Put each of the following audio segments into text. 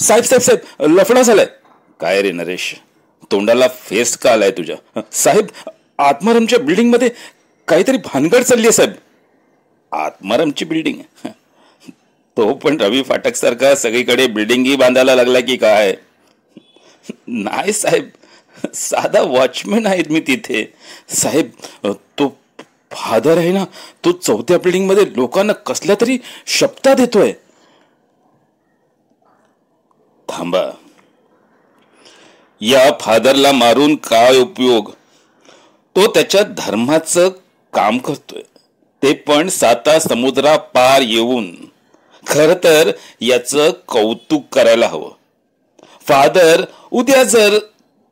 साहेब साहेब साहेब, लफडा झालाय. काय रे नरेश, तोंडाला फेस का आलाय तुझ्या? साहेब, आत्मारामच्या बिल्डिंग मध्ये काहीतरी भानगड चालली आहे साहेब. आत्मारामची बिल्डिंग? तो पण रवी फाटक सारखा सगळीकडे बिल्डिंगी बांधायला लागला की काय? नाही साहेब, साधा वॉचमॅन आहेत मी तिथे. साहेब, तो फादर आहे ना, तो 4थ्या बिल्डिंग मध्ये लोकांना कसल्या तरी शपथा देतोय. थांबा, या फादरला मारून काय उपयोग? तो त्याच्या धर्माचं काम करतोय, ते पण 7 समुद्रा पार येऊन. खर तर याचं कौतुक करायला हवं. फादर उद्या जर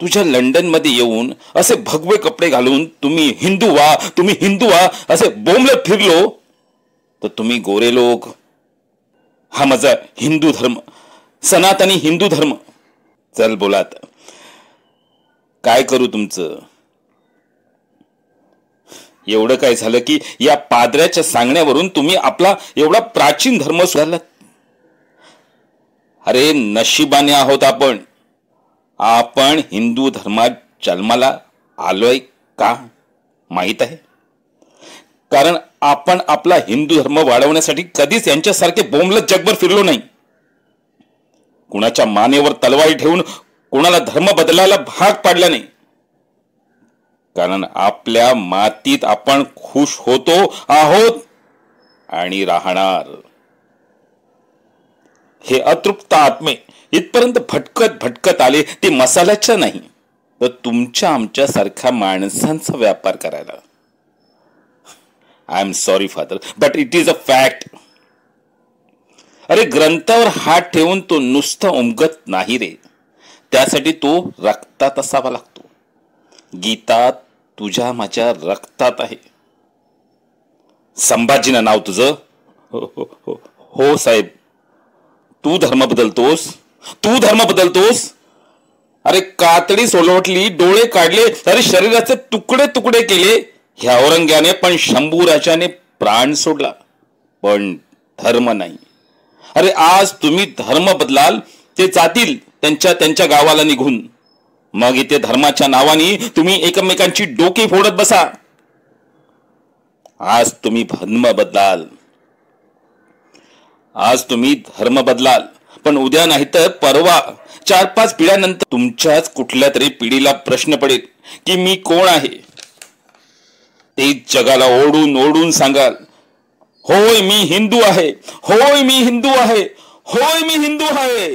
तुझ्या लंडन मध्ये येऊन असे भगवे कपडे घालून तुम्ही हिंदू व्हा, तुम्ही हिंदू व्हा असे बोंबलत फिरलो तर तुम्ही गोरे लोक, हा माझा हिंदू धर्म, सनातनी हिंदू धर्म. चल बोलात, काय करू तुमचं? एवढं काय झालं की या पादऱ्याच्या सांगण्यावरून तुम्ही आपला एवढा प्राचीन धर्म सुधारलात? अरे नशिबाने आहोत आपण. आपण हिंदू धर्मात जन्माला आलोय का माहित आहे? कारण आपण आपला हिंदू धर्म वाढवण्यासाठी कधीच यांच्यासारखे बोंबलत जगभर फिरलो नाही. कुणाच्या मानेवर तलवारी ठेवून कुणाला धर्म बदलायला भाग पाडला नाही. कारण आपल्या मातीत आपण खुश होतो, आहोत आणि राहणार. हे अतृप्त आत्मे इथपर्यंत भटकत भटकत आले ते मसाल्याच्या नाही, तर तुमच्या आमच्या सारख्या माणसांचा व्यापार करायला. I am sorry father, but it is a fact. अरे ग्रंथावर हात ठेवून तो नुसता उमगत नाही रे, त्यासाठी तो रक्तात असावा लागतो. गीता तुझ्या माझ्या रक्तात आहे. संभाजीना नाव तुझं? हो साहेब. तू धर्म बदलतोस, तू धर्म बदलतोस. अरे कातडी सोलवटली, डोळे काढले, अरे शरीराचे तुकडे तुकडे केले. ह्या औरंग्याने पण शंभू राजाने प्राण सोडला, पण धर्म नाही. अरे आज तुम्ही धर्म बदलाल, ते जातील त्यांच्या त्यांच्या गावाला निघून. मग इथे धर्माच्या नावाने तुम्ही एकमेकांची डोकी फोडत बसा. आज तुम्ही धर्म बदलाल, आज तुम्ही धर्म बदलाल, पण उद्या नाही तर परवा, 4-5 पिढ्यानंतर तुमच्याच कुठल्या तरी पिढीला प्रश्न पडेल की मी कोण आहे. ते जगाला ओढून ओढून सांगाल, होय मी हिंदू आहे, होय मी हिंदू आहे, होय मी हिंदू आहे.